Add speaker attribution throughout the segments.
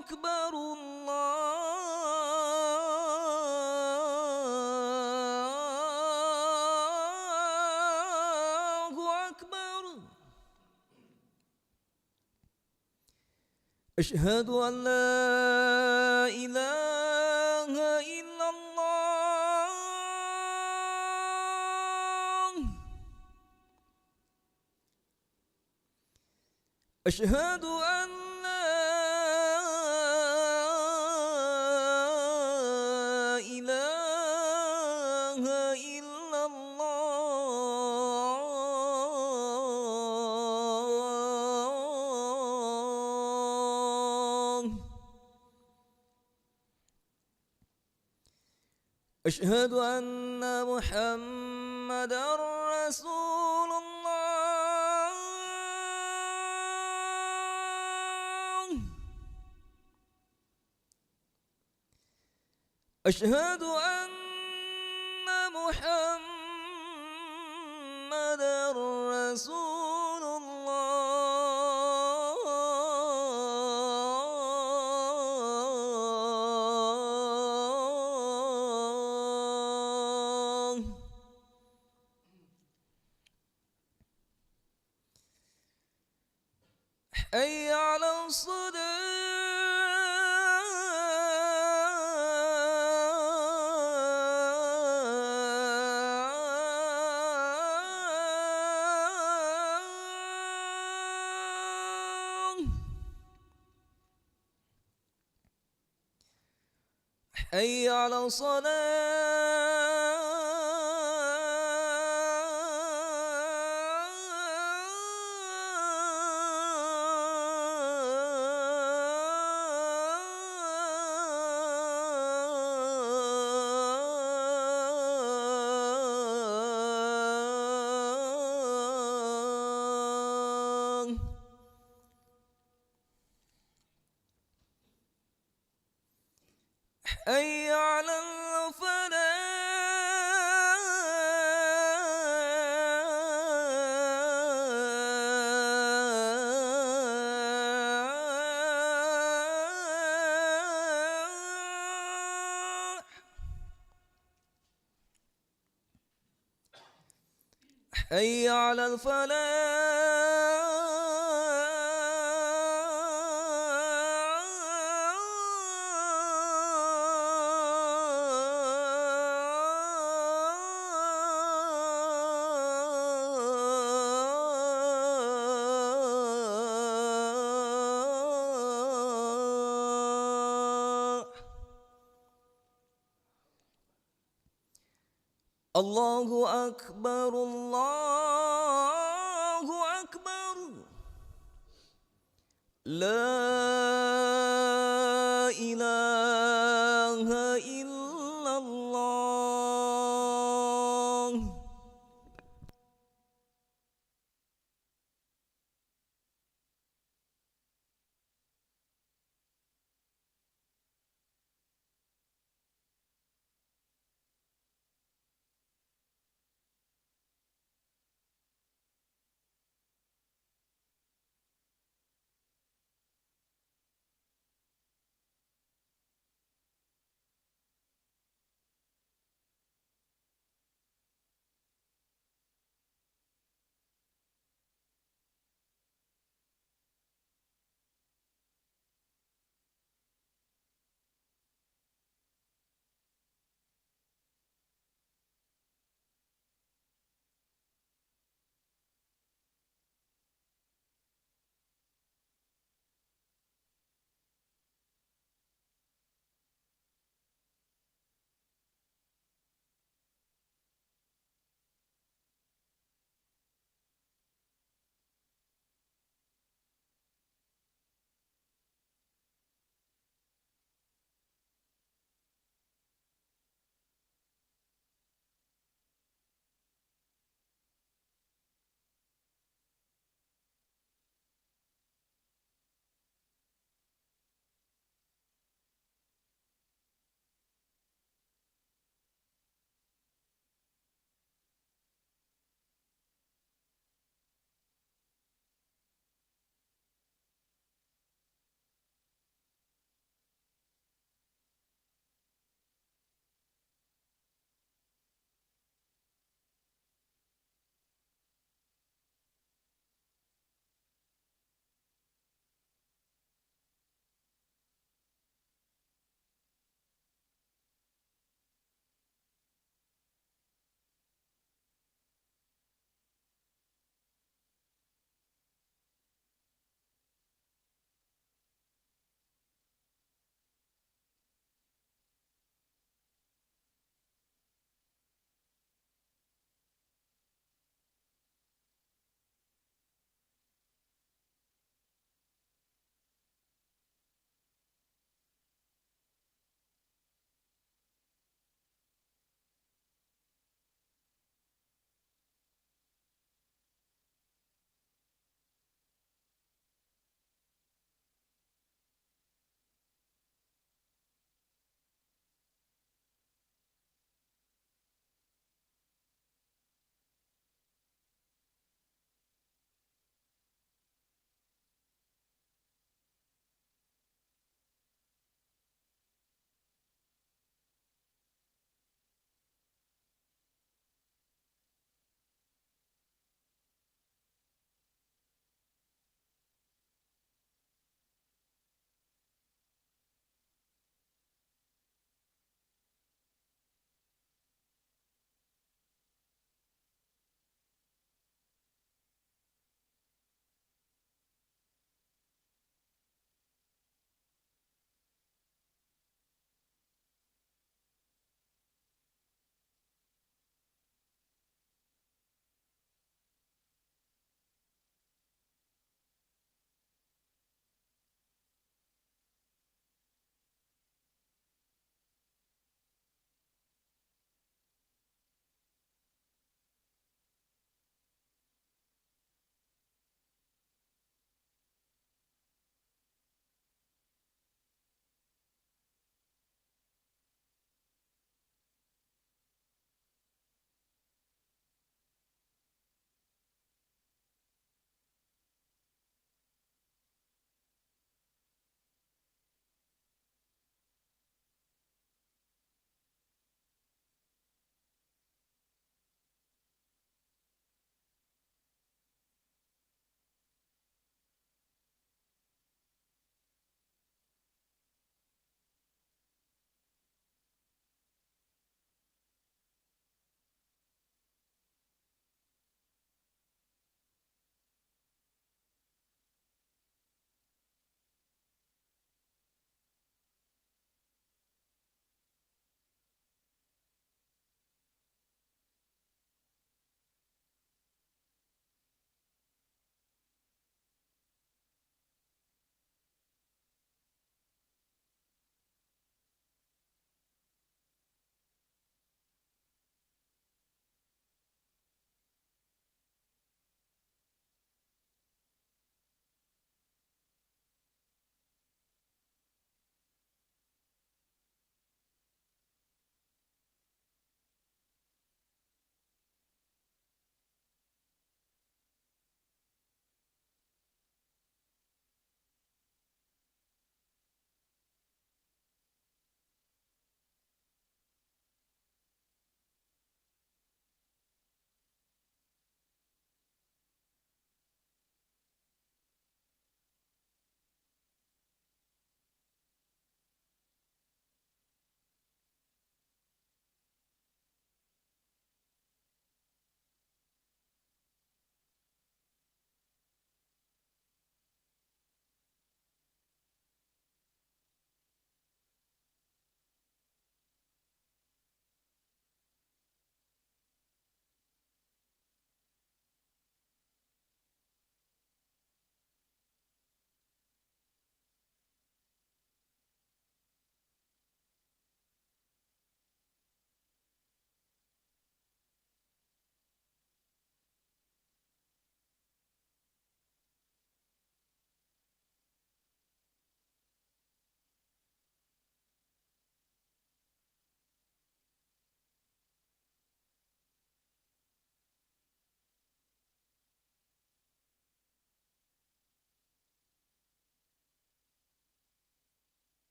Speaker 1: أكبر الله أكبر. أشهد أن لا إله إلا الله. أشهد أن لا إله إلا الله. أشهد أن محمدا رسول الله. أشهد أن محمدا رسول الله. حي على الصلاة. حي على الصلاة. حي على الفلاح. حي على الفلاح. الله أكبر الله أكبر. لا إله إلا الله.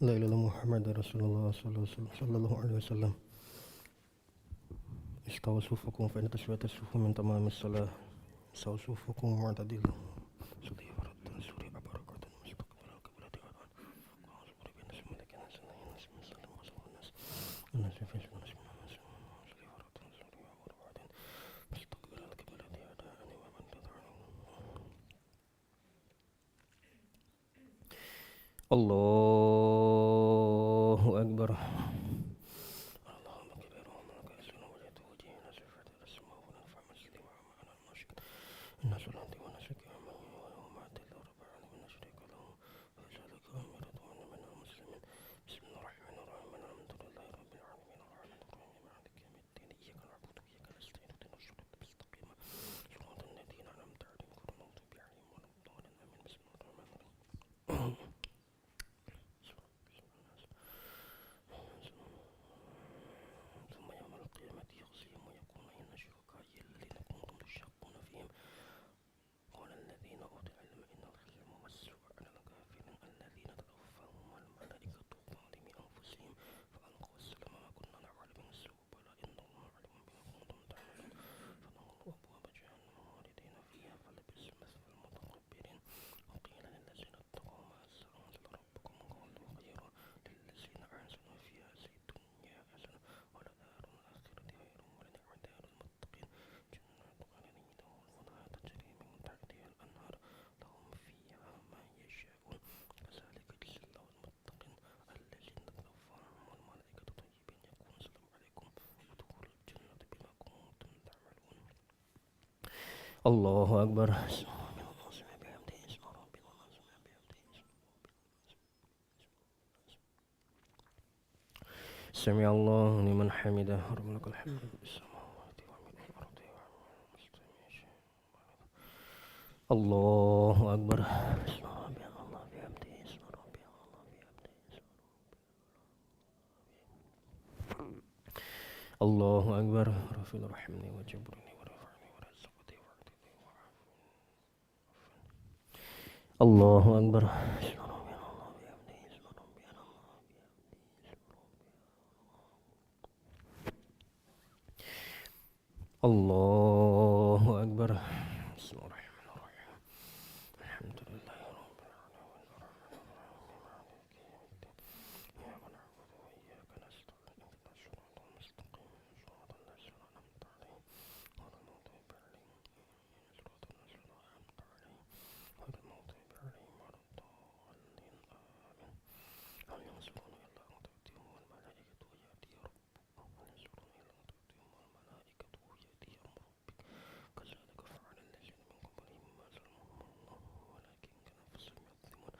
Speaker 2: لا إله إلا محمد رسول الله صلى الله عليه وسلم. استووا صفوفكم فإن تسوية الصفوف من تمام الصلاة. استووا صفوفكم معتدلا. صلي فرد سوري بركة مستقبل القبلة أراد. أعوذ برب الناس ملك الناس إله الناس من سلم وسلم الناس الناس في الناس من الناس صلي فرد سوري بركة مستقبل القبلة أداني ومن تدعوني. الله أكبر. اللهم كبير وملك أسلم وجهت وجهي نسر فتح السماء ونفع مسجد وعمانا المشرك إن صلاتي ونسكي ومن وما أدل رب العالمين من شريك له وذلك أمرت وأنا من المسلمين. بسم الله الرحمن الرحيم الحمد لله رب العالمين الرحمن الرحيم مالك يوم الدين إياك نعبد وإياك نستعين اهدنا الصراط المستقيم صراط الذين أنعمت عليهم غير المغضوب عليهم ولا الضالين آمين. بسم الله الرحمن الرحيم. ثم يوم القيامة يخزيهم ويقول إن شركائي الذين كنتم تشاقون فيهم قال الذين أوتوا العلم إن الحلم والسوء على الكافرين الذين تتوفاهم الملائكة ظالمي أنفسهم فألقوا السلام ما كنا نفعل من السوء بلى إن الله عليم بما كنتم تعملون فدخلوا أبواب جهنم خالدين فيها فلبئس مثوى المتكبرين. وقيل للذين اتقوا ماذا أنزل ربكم قالوا خيرا للذين أحسنوا في هذه الدنيا حسنة ولدار الآخرة خير ولنعم دار المتقين جنات عدن يدخلونها تجري من تحتها الأنهار لهم فيها ما يشاءون كذلك يجزي الله المتقين الذين تتوفاهم الملائكة طيبين يقولون السلام عليكم ادخلوا الجنة بما كنتم تعملون. الله أكبر. سمع الله لمن حمده ربنا لك الحمد في السماوات ومن الأرض الله أكبر. الله أكبر. رفيع رحمني وجبرني ورفعني ورزقني وعدني وعافني. الله أكبر. الله أكبر. بسم الله الرحمن الرحيم الحمد لله رب العالمين الرحمن الرحيم مالك يوم الدين إياك نعبد وإياك نستعين اهدنا الصراط المستقيم صراط الذين أنعمت عليهم غير المغضوب عليهم صراط الذين أنعمت عليهم غير المغضوب عليهم ولا الضالين آمين. هل ينظرون إلا أن تأتيهم الملائكة ويأتي ربك هل ينظرون إلا أن تأتيهم الملائكة ويأتي أمر ربك كذلك فعل الذين من قبلهم ما ظلمهم الله ولكن كانوا أنفسهم يظلمون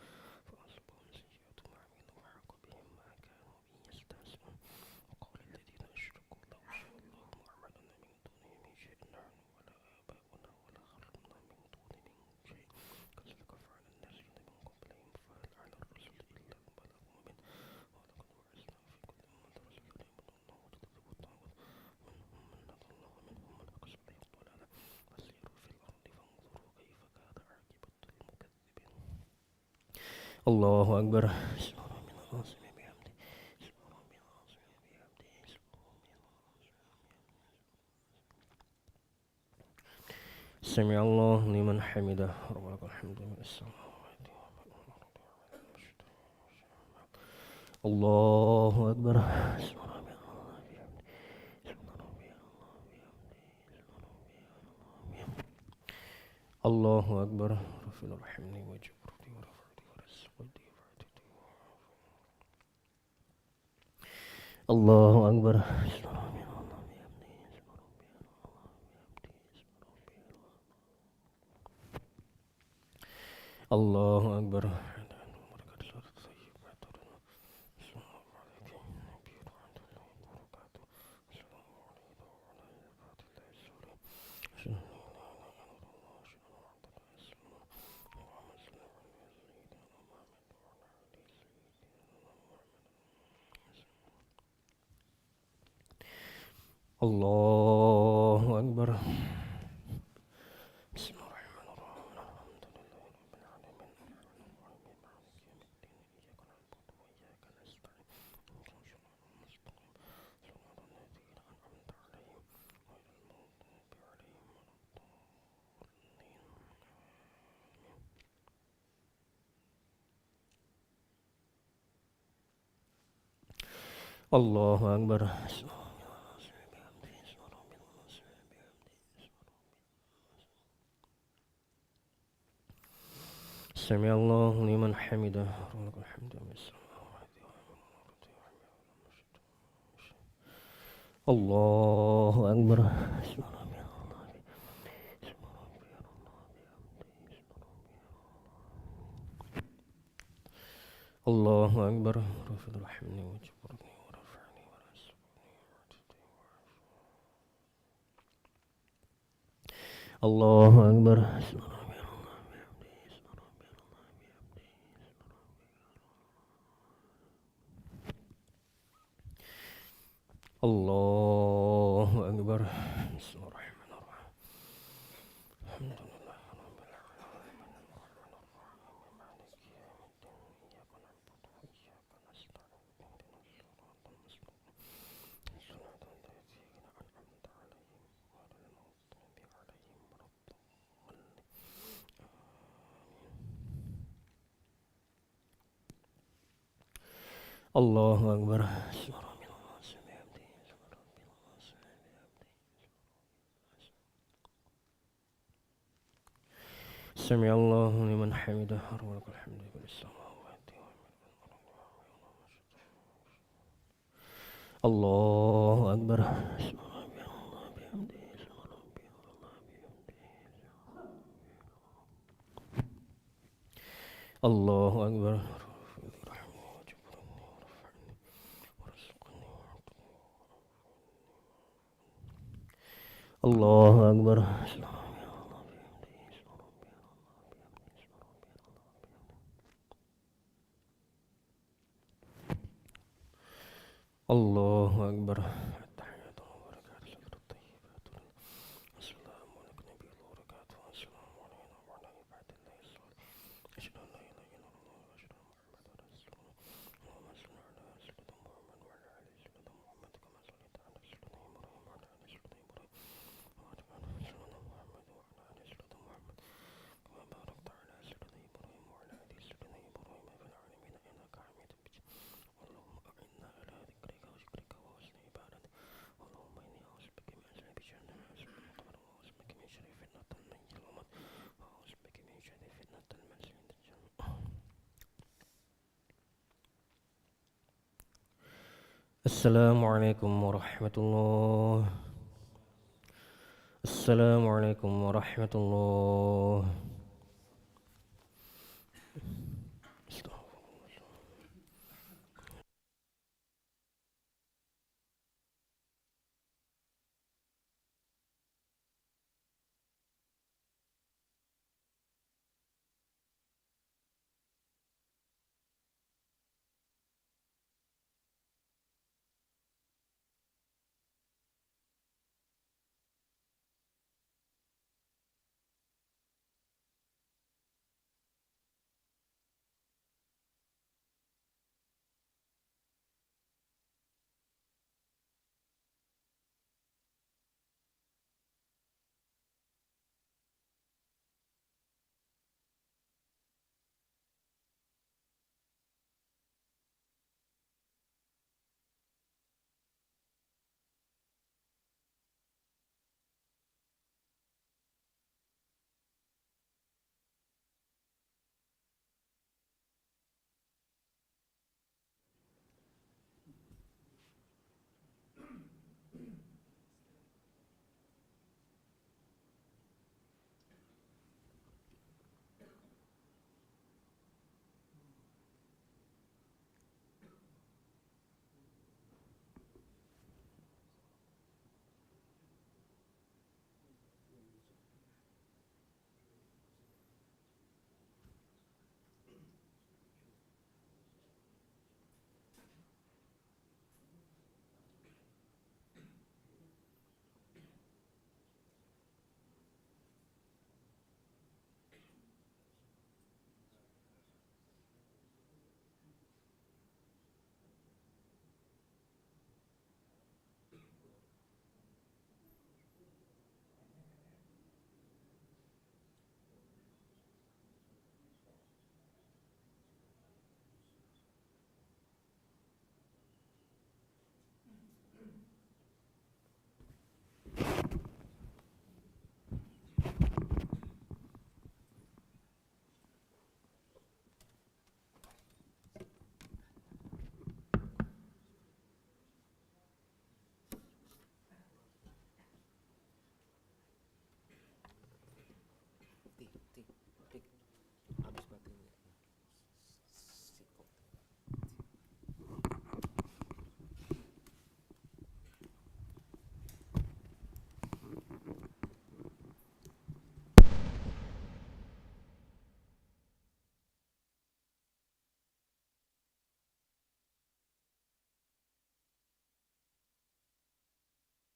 Speaker 2: فأصابهم سيئات ما عملوا وحاق بهم ما كانوا به يستهزئون. وقال الذين أشركوا لو شاء الله ما عبدنا من دونه من شيء نحن ولا آباؤنا ولا حرمنا من دونه من شيء كذلك فعل الذين من قبلهم فهل على الرسل إلا البلاغ المبين. ولقد بعثنا في كل أمة رسولا أن اعبدوا الله واجتنبوا الطاغوت منهم من هدى الله ومنهم من أقصد عليه الضلالة فسيروا في الأرض فانظروا كيف كان عاقبة المكذبين. الله أكبر. سمع الله لمن حمده ربنا لك الحمد من السماوات ومن الأرض الله أكبر. الله أكبر. رفيع رحمني وجبرني ورفعني ورزقني وعدني الله أكبر. الله أكبر. الله أكبر. بسم الله الرحمن الرحيم الحمد لله رب العالمين الرحمن الرحيم مالك يوم الدين إياك نعبد وإياك Allahu Akbar. Sami Allahu liman hamidah. Walakal hamdu. Allahu Akbar. Allahu Akbar. Rafiul hamdi wa jabarni wa rafa'ni wa rasbuni. Allahu Akbar. Allahu Akbar. Bismillahirrahmanirrahim. Alhamdulillah rabbil alamin. Arrahmanirrahim. Maliki yaumiddin. Iyyaka na'budu wa iyyaka nasta'in. Ihdinas siratal mustaqim. Siratal ladzina an'amta 'alaihim ghairil maghdubi 'alaihim waladdallin. Allahu Akbar. Sami Allahu liman hamidah. Walakal hamdu fis samawati wal ardi. Allahu Akbar. Allahu Akbar. Allahu Akbar. Allahu Akbar. At-tahiyatu wa barakatuh. At-tayyibatu. Assalamu alaikum nabiyyi wa barakatuh. Assalamu alaikum wa ala ibadillahi salihin. Asyhadu an la ilaha illallah wa asyhadu anna Muhammadan rasulullah. Allahumma shalli ala sayyidina Muhammad wa ala ali sayyidina Muhammad kama shallaita ala sayyidina Ibrahim wa ala ali sayyidina Ibrahim. Wa barik ala sayyidina Muhammad wa ala ali sayyidina Muhammad kama barakta ala sayyidina Ibrahim wa ala ali sayyidina Ibrahim fil alamin innaka Hamidum Majid. Allahumma a'inna ala dhikrika wa shukrika wa husni ibadatik. Allahumma inni a'udzubika min azabi jahannam wa azabil qabr wa a'udzubika min syarri fitnatil mahyil wa mamat wa a'udzubika min syarri fitnatil masiihid dajjal. Assalamualaikum warahmatullahi. Assalamualaikum warahmatullahi.